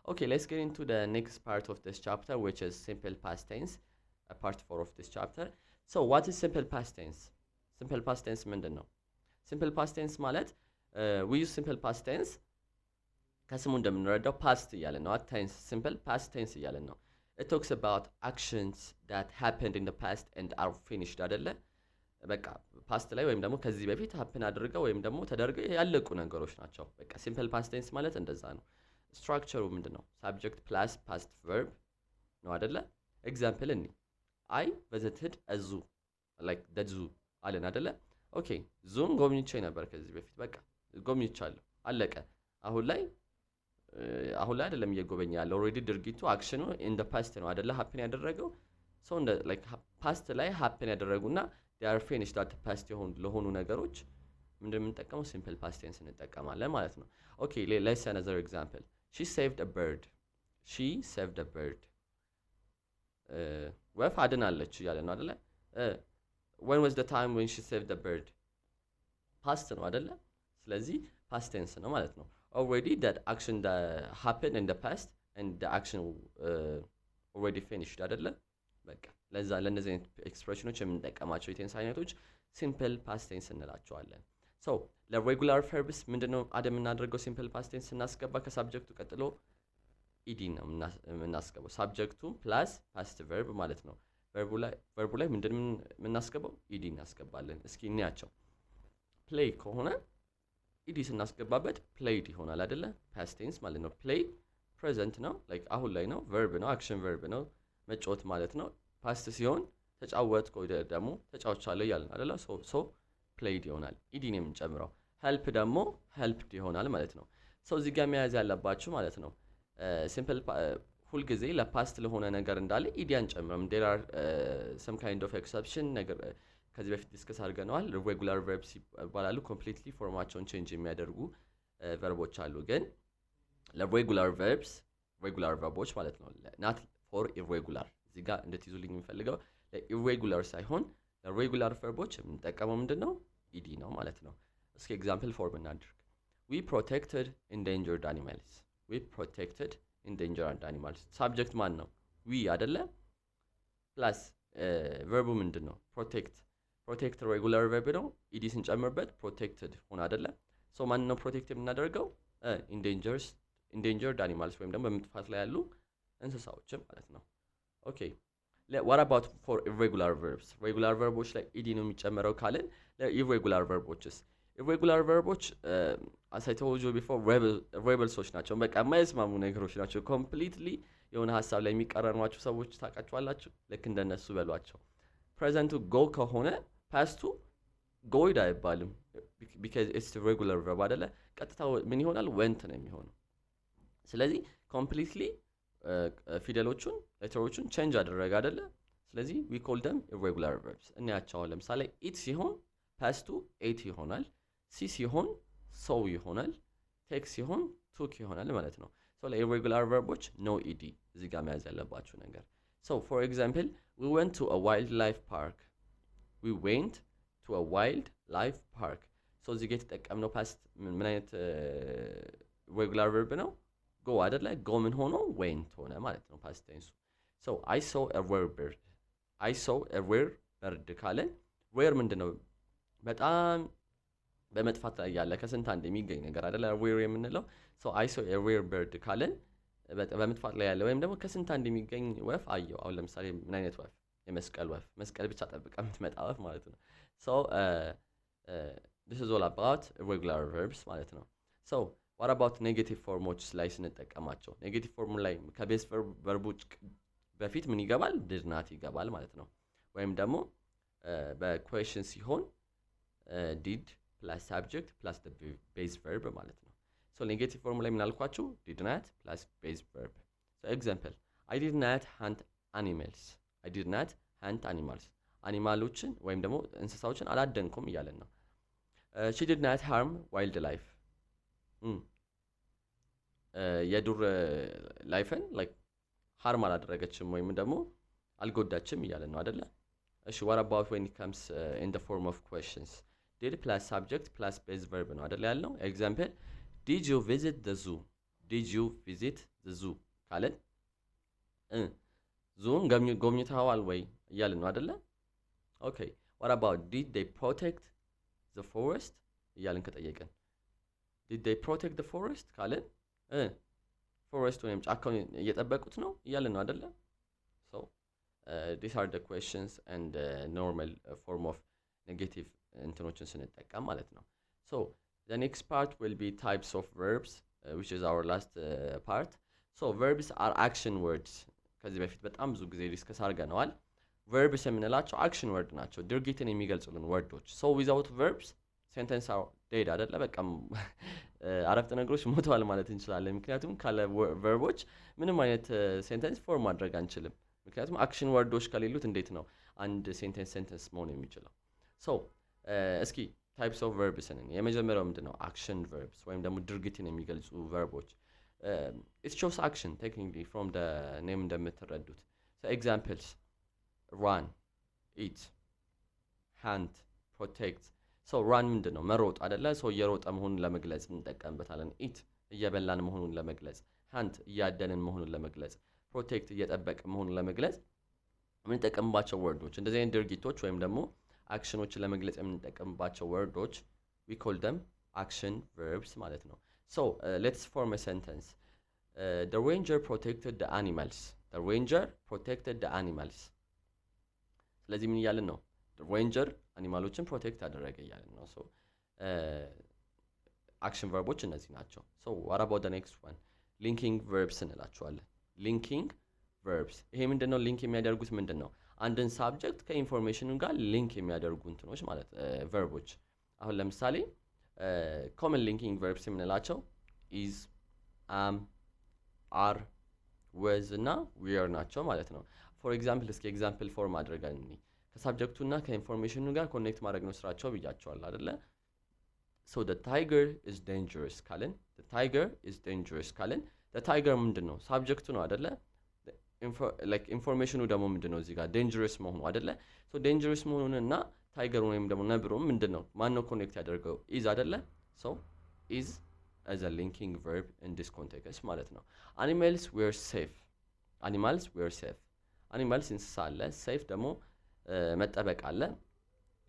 Okay, let's get into the next part of this chapter, which is simple past tense, part 4 of this chapter. So what is simple past tense? Simple past tense ምንድን ነው? Simple past tense ማለት we use simple past tense ከስሙ እንደምንረዳው past እያለን ነው። tense simple past tense እያለን ነው። It talks about actions that happened in the past and are finished አይደለ? በቃ ፓስት ላይ ወይም ደግሞ ከዚህ በፊት happen አድርገው ወይም ደግሞ ተደርገው ያለቁ ነገሮች ናቸው። በቃ simple past tense ማለት እንደዛ ነው። ስትራክቸሩ ምንድነው? subject plus past verb ነው አይደለ? ኤግዛምፕል እኒ አይ ቪዚትድ a zoo like the zoo አለን አይደለ? ኦኬ ዙን ጎብኝቼ ነበር ከዚህ በፊት በቃ ጎብኝቻለሁ አለቀ። አሁን ላይ አይደለም እየጎበኘ ያለው ኦሬዲ ድርጊቱ አክሽኑ in the past ነው አይደለ? happen ያደረገው so እንደ like past ላይ happen ያደረጉና they are finished at the past ለሆኑ ነገሮች ምንድነው የምንጠቀመው? simple past tense እንጠቀማለን ማለት ነው። ኦኬ let's say another example. She saved a bird. She saved a bird. ወፍ አድናለች እያለ ነው አይደለ? when was the time when she saved the bird? past ነው አይደለ? ስለዚህ past tense ነው ማለት ነው። already that action that happened in the past and the action already finished አይደለ? በቃ ለዛ ለነዚህ ኤክስፕሬሽኖች የምንጠቀማቸው የቴንስ አይነቶች simple past tense እንላቸዋለን። so ለሬጉላር ቨርብስ ምንድነው አደ የምናደርገው? simple past tense እናስገባ ከሳብጀክቱ ቀጥሎ ኢዲ ነው የምናስገባው። ሳብጀክቱ ፕላስ ፓስት ቨርብ ማለት ነው። ቨርቡ ላይ ምንድነው የምናስገባው? ኢዲ እናስገባለን። እስኪ እንያቸው። ፕሌይ ከሆነ ኢዲ ስናስገባበት ፕሌይድ ይሆናል አይደለ? ፓስት ቴንስ ማለት ነው። ፕሌይ ፕሬዘንት ነው ላይክ አሁን ላይ ነው። ቨርብ ነው፣ አክሽን ቨርብ ነው፣ መጫወት ማለት ነው። ፓስት ሲሆን ተጫወት ቆይ ደግሞ ተጫውቻለሁ እያልን አይደለ? ሶ ፕሌይድ ይሆናል። ኢዲ ነው የምንጨምረው። ሄልፕ ደግሞ ሄልፕድ ይሆናል ማለት ነው። ሰው እዚህ ጋር መያዝ ያለባችሁ ማለት ነው ሲምፕል ሁል ጊዜ ለፓስት ለሆነ ነገር እንዳለ ኢዲ አንጨምርም። ዴር አር ሰም ካይንድ ኦፍ ኤክሰፕሽን ነገር ከዚህ በፊት ዲስከስ አድርገናል። ሬጉላር ቨርብስ ይባላሉ። ኮምፕሊትሊ ፎርማቸውን ቼንጅ የሚያደርጉ ቨርቦች አሉ። ግን ለሬጉላር ቨርቦች ማለት ነው ናት ፎር ኢሬጉላር እዚህ ጋር እንድትይዙልኝ የምፈልገው ለኢሬጉላር ሳይሆን ለሬጉላር ቨርቦች የምንጠቀመው ምንድነው? ኢዲ ነው ማለት ነው። እስኪ ኤግዛምፕል ፎርም እናድርግ። we protected endangered animals. we protected endangered animals. ሳብጀክት ማን ነው? we አይደለ? ፕላስ ቨርቡ ምንድነው? protect ሬጉላር ቨርብ ነው። ኢዲ ስንጨምርበት protected ሆነ አይደለ? ሶ ማን ነው ፕሮቴክት የምናደርገው? endangered animals ወይም ደግሞ በመጥፋት ላይ ያሉ እንስሳዎችን ማለት ነው። ኦኬ what about for irregular verbs? regular verbs ላይ ኢዲ ነው የሚጨመረው ካለን ለኢሬጉላር ቨርቦችስ? irregular verbs as I told you before rebelሶች ናቸው። በቃ የማይስማሙ ነገሮች ናቸው። ኮምፕሊትሊ የሆነ ሀሳብ ላይ የሚቀረኗቸው ሰዎች ታውቃቸዋላችሁ። ልክ እንደነሱ በሏቸው። ፕሬዘንቱ go ከሆነ ፓስቱ ጎይድ አይባልም because it's the regular verb አይደለ? ቀጥታ ምን ይሆናል? went ነው የሚሆነው። ስለዚህ ኮምፕሊትሊ ፊደሎቹን ሌተሮቹን ቼንጅ አደረገ አይደለ? ስለዚህ we call them irregular verbs። እንያቸው ለምሳሌ it ሲሆን ፓስቱ ate ይሆናል። ሲ ሲሆን ሰው ይሆናል። ቴክ ሲሆን ቱክ ይሆናል ማለት ነው። ሶ ለኢሬጉላር ቨርቦች ኖ ኢዲ እዚህ ጋር መያዝ ያለባችሁ ነገር። ሶ ፎር ኤግዛምፕል we went to a wildlife park. we went to a wildlife park. ሶ እዚህ ጋር የተጠቀምነው ፓስት ምን አይነት ሬጉላር ቨርብ ነው? ጎ አይደለ? ጎ ምን ሆኖ went ሆነ ማለት ነው ፓስት ቴንሱ። ሶ I saw a rare bird. I saw a rare bird ካለን ሬር ምንድነው? በጣም በመጥፋት ላይ ያለ ከስንት አንድ የሚገኝ ነገር አይደለ? ሬር የምንለው ሶ I saw a rare bird ካለን በመጥፋት ላይ ያለ ወይም ደግሞ ከስንት አንድ የሚገኝ ወፍ አየው። አሁን ለምሳሌ ምን አይነት ወፍ? የመስቀል ወፍ። መስቀል ብቻ ጠብቃ የምትመጣ ወፍ ማለት ነው። ሶ this is all about irregular verbs ማለት ነው። ሶ what about negative formoች ላይ ስንጠቀማቸው? ኔጌቲቭ ፎርም ላይ ከቤስ ቨርቦች በፊት ምን ይገባል? did not ይገባል ማለት ነው። ወይም ደግሞ በኩዌሽን ሲሆን did plus subject plus the base verb ማለት ነው። ሶ ኔጌቲቭ ፎርም ላይ ምን አልኳችሁ? did not plus base verb። ሶ ኤግዛምፕል I did not hunt animals. I did not hunt animals. አኒማሎችን ወይም ደግሞ እንስሳዎችን አላደንኩም እያለን ነው። she did not harm wildlife. የዱር ላይፍን like harm አላደረገችም ወይም ደግሞ አልጎዳችም እያለን ነው አይደለ? እሺ what about when it comes in the form of questions? did plus subject plus base verb ነው አይደለ ያለው? ኤግዛምፕል did you visit the zoo? did you visit the zoo ካለን ዙን ጎብኝተዋል ወይ እያልን ነው አይደለ? ኦኬ what about did they protect the forest እያልን ከጠየቀን did they protect the forest ካለን forest ወይም ጫካውን እየጠበቁት ነው እያልን ነው አይደለ? so these are the questions and normal form of negative እንትኖችን ስንጠቀም ማለት ነው። so the next part will be types of verbs which is our last part. so verbs are action words. ከዚህ በፊት በጣም ብዙ ጊዜ ዲስከስ አድርገናል። verbs የምንላቸው action word ናቸው፣ ድርጊትን የሚገልጹልን ወርዶች። so without verbs sentence are dead አይደለ? በቃ አረፍተ ነገሮች ሞተዋል ማለት እንችላለን። ምክንያቱም ካለ ቨርቦች ምንም አይነት ሴንተንስ ፎርም ማድረግ አንችልም። ምክንያቱም አክሽን ወርዶች ከሌሉት እንዴት ነው አንድ ሴንተንስ መሆን የሚችለው? so እስኪ types of verbs ነን። የመጀመሪያው ምንድነው? action verbs ወይም ደግሞ ድርጊትን የሚገልጹ ቨርቦች። it shows action technically from the name እንደምትረዱት። so examples run, eat, hunt, protect. so run ምንድነው? መሮጥ አይደለ? so እየሮጠ መሆኑን ለመግለጽ እንጠቀምበታለን። eat እየበላን መሆኑን ለመግለጽ፣ hunt እያደንን መሆኑን ለመግለጽ፣ protect እየጠበቅ መሆኑን ለመግለጽ የምንጠቀምባቸው ወርዶች። እንደዚህ አይነት ድርጊቶች ወይም ደግሞ አክሽኖችን ለመግለጽ የምንጠቀምባቸው ወርዶች we call them action verbs ማለት ነው። so let's form a sentence. the ranger protected the animals. the ranger protected the animals. ስለዚህ ምን እያልን ነው? the ranger አኒማሎችን ፕሮቴክት አደረገ እያልን ነው። so action verboች እነዚህ ናቸው። so what about the next one? linking verbs እንላቸዋለን። linking verbs ይሄ ምንድነው? ሊንክ የሚያደርጉት ምንድነው? አንድን ሳብጀክት ከኢንፎርሜሽኑ ጋር ሊንክ የሚያደርጉ እንትኖች ማለት ቨርቦች። አሁን ለምሳሌ common linking verbs የምንላቸው is, am, are, was እና were ናቸው ማለት ነው። for example እስኪ ኤግዛምፕል ፎርም አድርገን ከሳብጀክቱና ከኢንፎርሜሽኑ ጋር ኮኔክት ማድረግ ነው ስራቸው ብያቸዋል አይደለ? so the tiger is dangerous ካልን the tiger is dangerous ካልን the tiger ምንድነው? ሳብጀክቱ ነው አይደለ? like ኢንፎርሜሽኑ ደግሞ ምንድነው? እዚህ ጋር dangerous መሆኑ አይደለ? so dangerous መሆኑንና ታይገር ወይም ደግሞ ነብሩም ምንድነው? ማን ነው ኮኔክት ያደርገው? is አይደለ? so is as a linking verb in this context ማለት ነው። animals were safe. animals were safe. animals እንስሳ አለ፣ safe ደግሞ መጠበቅ አለ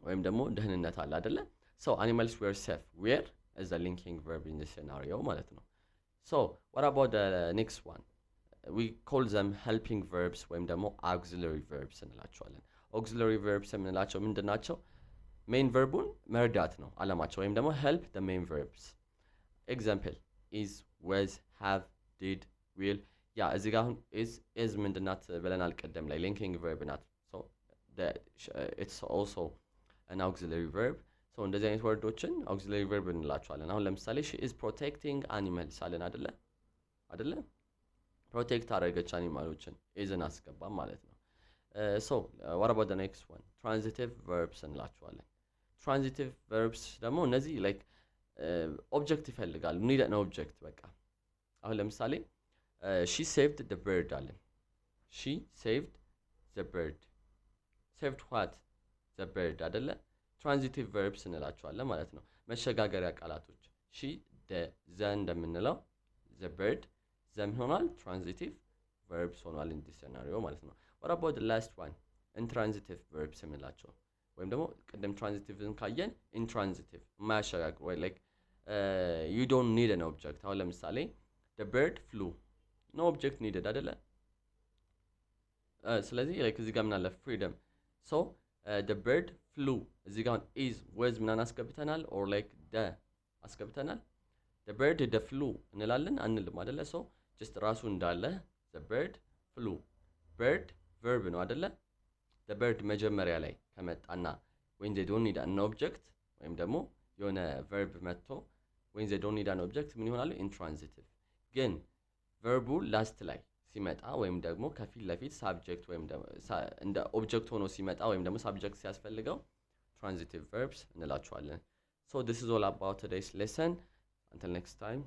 ወይም ደግሞ ደህንነት አለ አይደለ? so animals were safe were as a linking verb in this scenario ማለት ነው። so what about the next one? we call them helping verbs ወይም ደግሞ auxiliary verbs እንላቸዋለን። auxiliary verbs የምንላቸው ምንድናቸው? main verቡን መርዳት ነው አላማቸው ወይም ደግሞ help the main verbs. example is, was, have, did, will. ያ እዚህ ጋር አሁን is ምንድናት ብለናል ቀደም ላይ linking verb ናት። so it's also an auxiliary verb. so እንደዚህ አይነት ወርዶችን auxiliary verb እንላቸዋለን። አሁን ለምሳሌ she is protecting animals አለን አይደለ? ፕሮቴክት አደረገች አኒማሎችን isን አስገባም ማለት ነው። so what about the next one? transitive verbs እንላቸዋለን። transitive verbs ደግሞ እነዚህ like ኦብጀክት ይፈልጋሉ። need an object በቃ አሁን ለምሳሌ she saved the bird አለን። she saved the bird. saved what? the bird አይደለ? transitive verbs እንላቸዋለን ማለት ነው። መሸጋገሪያ ቃላቶች she the እንደምንለው the bird ዘም ሆኗል transitive verbs ሆኗል in this scenario ማለት ነው። what about the last one? intransitive verbs የምንላቸው ወይም ደግሞ ቀደም transitive ካየን intransitive ማያሸጋግር ወይ like you don't need an object። አሁን ለምሳሌ the bird flew no object needed አይደለ? ስለዚህ like እዚህ ጋር ምን አለ? freedom. so the bird flew እዚህ ጋር is was ምናን አስገብተናል or like the አስገብተናል። the bird the flew እንላለን አንልም አይደለ? so just ራሱ እንዳለ the bird flew. bird verb ነው አይደለ? the bird መጀመሪያ ላይ ከመጣና when they don't need an object ወይም ደግሞ የሆነ verb መጥቶ when they don't need an object ምን ይሆናል? intransitive። ግን verbu last ላይ ሲመጣ ወይም ደግሞ ከፊት ለፊት subject ወይም ደግሞ እንደ object ሆኖ ሲመጣ ወይም ደግሞ subject ሲያስፈልገው transitive verbs እንላቸዋለን። so this is all about today's lesson. until next time.